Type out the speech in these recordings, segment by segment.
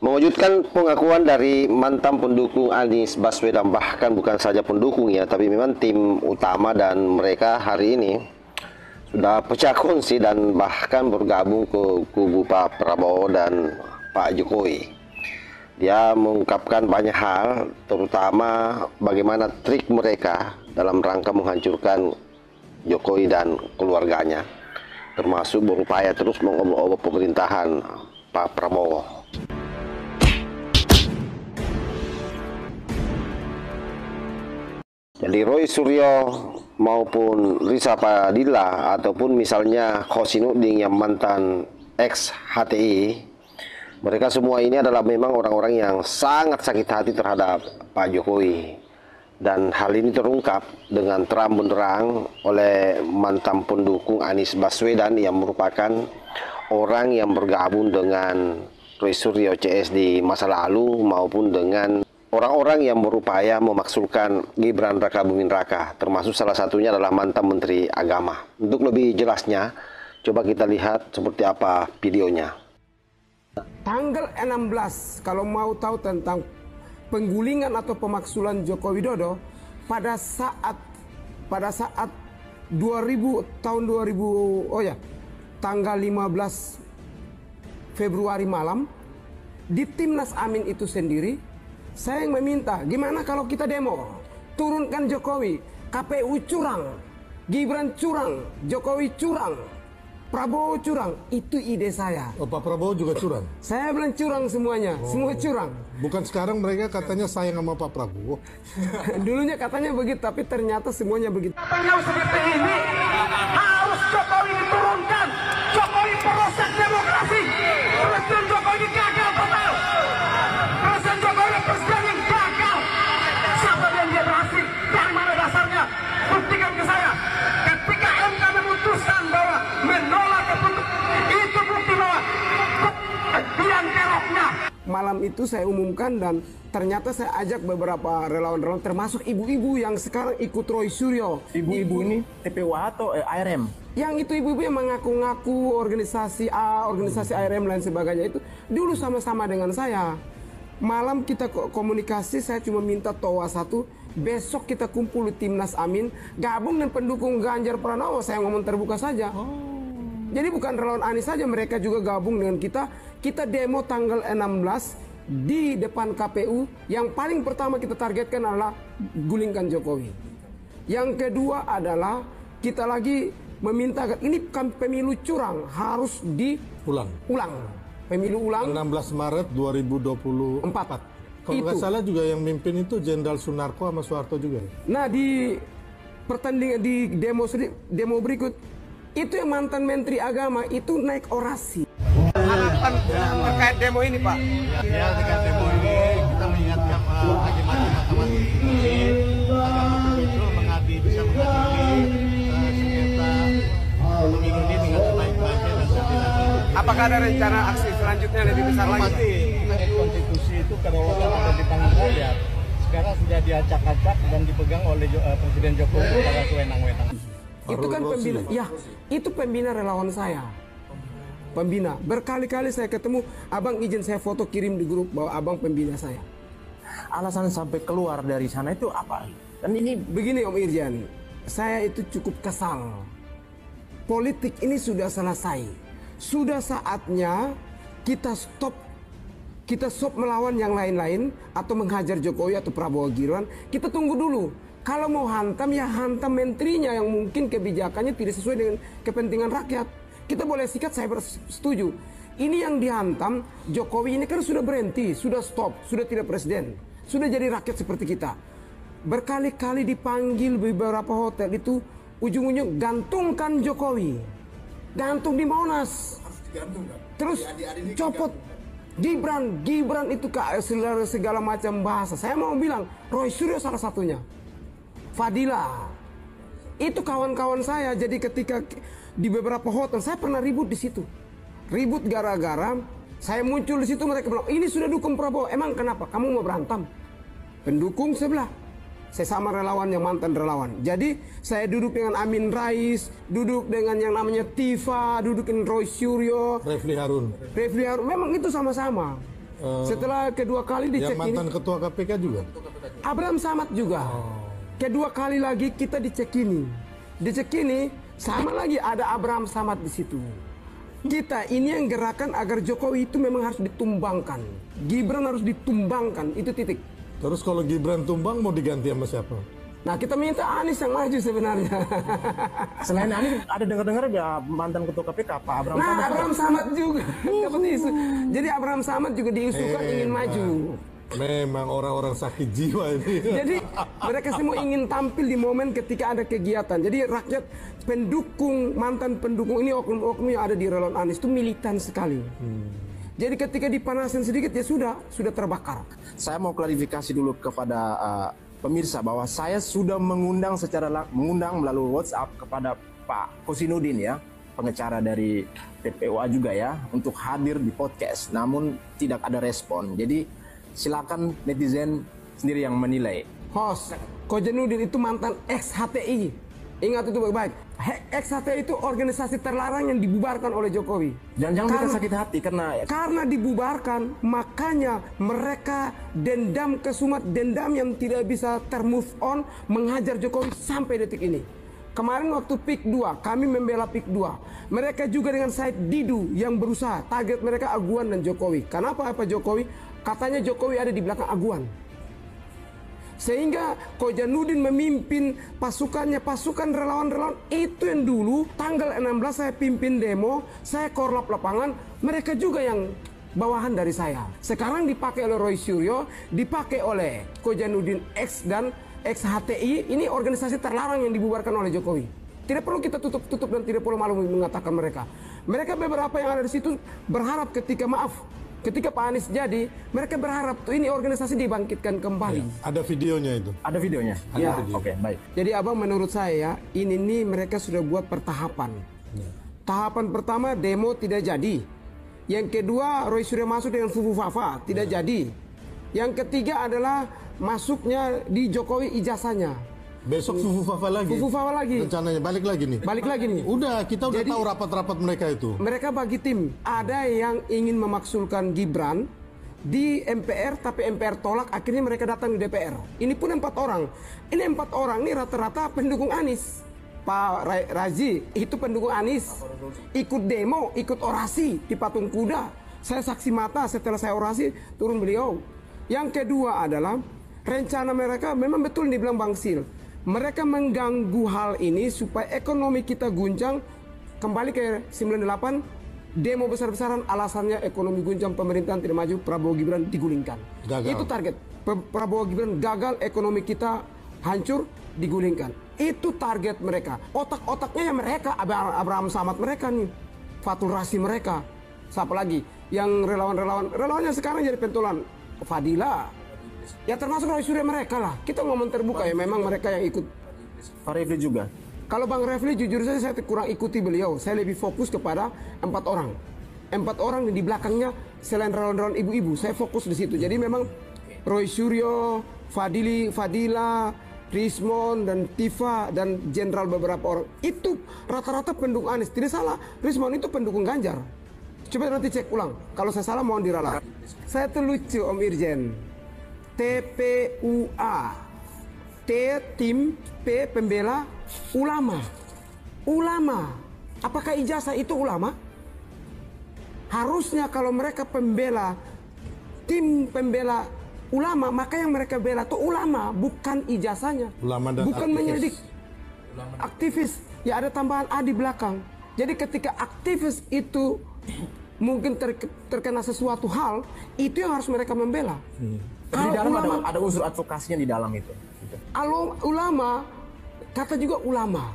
Mewujudkan pengakuan dari mantan pendukung Anies Baswedan, bahkan bukan saja pendukung ya, tapi memang tim utama, dan mereka hari ini sudah pecah kongsi dan bahkan bergabung ke kubu Pak Prabowo dan Pak Jokowi. Dia mengungkapkan banyak hal, terutama bagaimana trik mereka dalam rangka menghancurkan Jokowi dan keluarganya, termasuk berupaya terus mengobok-obok pemerintahan Pak Prabowo. Jadi Roy Suryo maupun Risa Padilla ataupun misalnya Khosynuddin yang mantan ex HTI, mereka semua ini adalah memang orang-orang yang sangat sakit hati terhadap Pak Jokowi. Dan hal ini terungkap dengan terang benderang oleh mantan pendukung Anies Baswedan yang merupakan orang yang bergabung dengan Roy Suryo CS di masa lalu, maupun dengan orang-orang yang berupaya memaksulkan Gibran Raka Buming Raka, termasuk salah satunya adalah mantan Menteri Agama. Untuk lebih jelasnya, coba kita lihat seperti apa videonya. Tanggal 16, kalau mau tahu tentang penggulingan atau pemaksulan Joko Widodo, pada saat 2000 tanggal 15 Februari malam di Timnas Amin itu sendiri, saya yang meminta, gimana kalau kita demo, turunkan Jokowi, KPU curang, Gibran curang, Jokowi curang, Prabowo curang. Itu ide saya. Oh, Pak Prabowo juga curang? Saya bilang curang semuanya, semua curang. Bukan sekarang mereka katanya sayang sama Pak Prabowo. Dulunya katanya begitu, tapi ternyata semuanya begitu. Yang seperti ini harus Jokowi diturunkan. Jokowi perusak demokrasi. Presiden Jokowi gagal total. Presiden Jokowi presiden yang gagal. Siapa yang dia berhasil? Dari mana dasarnya? Buktikan ke saya. Ketika MK memutuskan bahwa menolak keputusan, itu bukti bahwa yang keroknya. Malam itu saya umumkan dan ternyata saya ajak beberapa relawan-relawan, termasuk ibu-ibu yang sekarang ikut Roy Suryo. Ibu-ibu ini TPWA atau ARM? Yang itu ibu-ibu yang mengaku-ngaku organisasi A, organisasi ARM dan sebagainya itu dulu sama-sama dengan saya. Malam kita komunikasi, saya cuma minta toa satu, besok kita kumpul di Timnas Amin, gabung dengan pendukung Ganjar Pranowo, saya ngomong terbuka saja. Jadi bukan relawan Anies saja, mereka juga gabung dengan kita. Kita demo tanggal 16 di depan KPU. Yang paling pertama kita targetkan adalah gulingkan Jokowi. Yang kedua adalah kita lagi meminta, ini pemilu curang, harus diulang. Pemilu ulang 16 Maret 2024. Kalau nggak salah juga yang mimpin itu Jenderal Sunarko sama Soeharto juga. Nah, di pertandingan di demo berikut itu yang mantan Menteri Agama itu naik orasi. Harapan terkait demo ini, Pak? Ya, terkait demo ini kita mengingatkan bagaimana Mahkamah Konstitusi agar betul-betul bisa mengadili sengketa pemilu ini dengan sebaik-baiknya dan setidak-tidaknya. Apakah ada rencana aksi selanjutnya lebih besar lagi? Pasti konstitusi itu kedaulatan ada di tangan rakyat. Sekarang sudah diacak-acak dan dipegang oleh Presiden Jokowi kepada sewenang-wenang. Itu kan pembina, ya itu pembina relawan saya. Pembina, berkali-kali saya ketemu, abang izin saya foto kirim di grup bahwa abang pembina saya. Alasan sampai keluar dari sana itu apa? Dan ini begini Om Irjan, saya itu cukup kesal. Politik ini sudah selesai. Sudah saatnya kita stop melawan yang lain-lain atau menghajar Jokowi atau Prabowo Gibran. Kita tunggu dulu. Kalau mau hantam ya hantam menterinya yang mungkin kebijakannya tidak sesuai dengan kepentingan rakyat. Kita boleh sikat, saya setuju. Ini yang dihantam Jokowi ini kan sudah berhenti, sudah stop, sudah tidak presiden, sudah jadi rakyat seperti kita. Berkali-kali dipanggil beberapa hotel itu, ujung-ujung gantungkan Jokowi, gantung di Monas, terus copot Gibran itu segala macam bahasa. Saya mau bilang Roy Suryo salah satunya, Fadila, itu kawan-kawan saya. Jadi ketika di beberapa hotel saya pernah ribut di situ. Ribut gara-gara saya muncul di situ, mereka bilang, "Ini sudah dukung Prabowo." Emang kenapa? Kamu mau berantem? Pendukung sebelah. Saya sama relawan yang mantan relawan. Jadi saya duduk dengan Amin Rais, duduk dengan yang namanya Tifa, duduk dengan Roy Suryo, Refli Harun. Memang itu sama-sama. Setelah kedua kali dicek Yang mantan ini, ketua KPK juga? Abraham Samad juga. Kedua kali lagi kita dicek ini. Dicek ini sama lagi ada Abraham Samad di situ. Kita ini yang gerakan agar Jokowi itu memang harus ditumbangkan. Gibran harus ditumbangkan, itu titik. Terus kalau Gibran tumbang mau diganti sama siapa? Nah, kita minta Anies yang maju sebenarnya. Selain Anies ada dengar-dengar ya mantan ketua KPK Pak Abraham Nah, Samad. Abraham Samad juga dapat isu. Jadi Abraham Samad juga diusulkan ingin maju. Memang orang-orang sakit jiwa ini. Jadi mereka semua ingin tampil di momen ketika ada kegiatan. Jadi rakyat pendukung, mantan pendukung ini oknum-oknum yang ada di relawan Anies itu militan sekali. Jadi ketika dipanasin sedikit ya sudah terbakar. Saya mau klarifikasi dulu kepada pemirsa bahwa saya sudah mengundang melalui WhatsApp kepada Pak Kosinudin ya, pengacara dari PPUA juga ya, untuk hadir di podcast. Namun tidak ada respon. Jadi silakan netizen sendiri yang menilai. Host, Kojenudin itu mantan ex-HTI. Ingat itu baik-baik. Ex-HTI itu organisasi terlarang yang dibubarkan oleh Jokowi. Dan jangan kita sakit hati karena dibubarkan, makanya mereka dendam kesumat, dendam yang tidak bisa termove on, menghajar Jokowi sampai detik ini. Kemarin waktu PIK 2, kami membela PIK 2. Mereka juga dengan Said Didu yang berusaha, target mereka Aguan dan Jokowi. Kenapa Jokowi? Katanya Jokowi ada di belakang Aguan. Sehingga Kojanudin memimpin pasukannya, pasukan relawan-relawan itu yang dulu tanggal 16 saya pimpin demo, saya korlap lapangan, mereka juga yang bawahan dari saya. Sekarang dipakai oleh Roy Suryo, dipakai oleh Kojanudin X dan ex-HTI, ini organisasi terlarang yang dibubarkan oleh Jokowi. Tidak perlu kita tutup-tutup dan tidak perlu malu mengatakan mereka. Mereka beberapa yang ada di situ berharap ketika Pak Anies jadi, mereka berharap tuh ini organisasi dibangkitkan kembali. Ya, ada videonya itu. Ada videonya? Ya. Oke, baik. Jadi abang menurut saya ini nih mereka sudah buat pertahapan. Tahapan pertama demo tidak jadi. Yang kedua Roy Suryo masuk dengan Fufu Fafa tidak jadi. Yang ketiga adalah masuknya di Jokowi ijazahnya. Besok Fufu Fafa lagi. Fufu Fafa lagi. Rencananya balik lagi nih. Balik lagi nih. Udah, kita udah Jadi, tahu rapat-rapat mereka itu. Mereka bagi tim. Ada yang ingin memaksulkan Gibran di MPR, tapi MPR tolak. Akhirnya mereka datang di DPR. Ini pun 4 orang. Ini 4 orang nih rata-rata pendukung Anies. Pak Razi itu pendukung Anies. Ikut demo, ikut orasi di Patung Kuda. Saya saksi mata setelah saya orasi turun beliau. Yang kedua adalah rencana mereka memang betul dibilang Bang Sil. Mereka mengganggu hal ini supaya ekonomi kita guncang. Kembali ke 98, demo besar-besaran alasannya ekonomi guncang, pemerintahan tidak maju, Prabowo Gibran digulingkan. Gagal. Itu target. Prabowo Gibran gagal, ekonomi kita hancur, digulingkan. Itu target mereka. Otak-otaknya ya mereka, Abraham Samad mereka nih. Fatul Rasi mereka. Siapa lagi? Yang relawannya sekarang jadi pentolan. Fadila. Ya termasuk Roy Suryo mereka lah. Kita ngomong terbuka ya, memang mereka yang ikut. Pak Refli juga. Kalau Bang Refli jujur saja saya kurang ikuti beliau. Saya lebih fokus kepada 4 orang. 4 orang di belakangnya selain relawan-relawan ibu-ibu. Saya fokus di situ. Jadi memang Roy Suryo, Fadila, Rismon dan Tifa dan jenderal beberapa orang. Itu rata-rata pendukung Anies. Tidak salah, Rismon itu pendukung Ganjar. Coba nanti cek ulang. Kalau saya salah mohon diralat. Saya tuh lucu Om Irjen. TPUA, T tim, P pembela ulama. Ulama. Apakah ijazah itu ulama? Harusnya kalau mereka pembela tim pembela ulama, maka yang mereka bela itu ulama, bukan ijazahnya. Ulama dan bukan aktivis. menyelidik. Aktivis. Ya ada tambahan A di belakang. Jadi ketika aktivis itu mungkin terkena sesuatu hal, itu yang harus mereka membela. Di dalam ada unsur advokasinya di dalam itu. Ulama, kata juga ulama.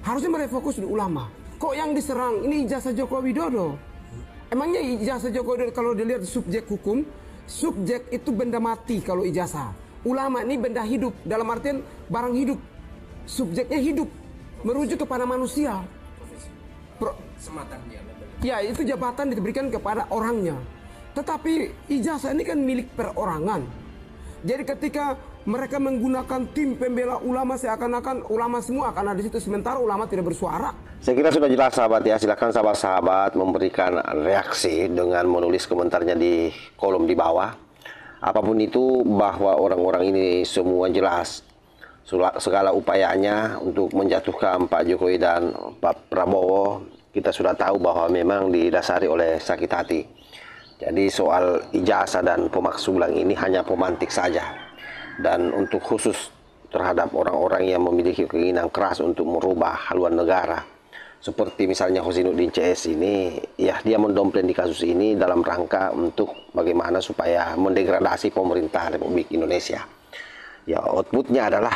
Harusnya mereka fokus di ulama. Kok yang diserang ini ijazah Joko Widodo? Emangnya ijazah Joko Widodo kalau dilihat subjek hukum, subjek itu benda mati kalau ijazah. Ulama ini benda hidup, dalam artian barang hidup. Subjeknya hidup, merujuk kepada manusia. Ya itu jabatan diberikan kepada orangnya. Tetapi ijazah ini kan milik perorangan. Jadi ketika Mereka menggunakan tim pembela ulama seakan-akan ulama semua akan ada di situ, sementara ulama tidak bersuara. Saya kira sudah jelas sahabat ya, silakan sahabat-sahabat memberikan reaksi dengan menulis komentarnya di kolom di bawah. Apapun itu, bahwa orang-orang ini semua jelas segala upayanya untuk menjatuhkan Pak Jokowi dan Pak Prabowo, kita sudah tahu bahwa memang didasari oleh sakit hati. Jadi soal ijazah dan pemaksulan ini hanya pemantik saja. Dan untuk khusus terhadap orang-orang yang memiliki keinginan keras untuk merubah haluan negara, seperti misalnya Husainuddin CS ini, ya dia mendompleng di kasus ini dalam rangka untuk bagaimana supaya mendegradasi pemerintah Republik Indonesia. Ya outputnya adalah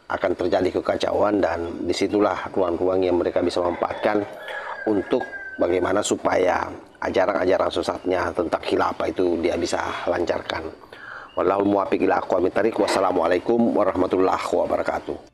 akan terjadi kekacauan, dan disitulah ruang-ruang yang mereka bisa manfaatkan untuk bagaimana supaya ajaran-ajaran sesatnya tentang khilafah itu dia bisa lancarkan. Wallahul muwaffiq ila aqwamit thariq. Wassalamualaikum warahmatullahi wabarakatuh.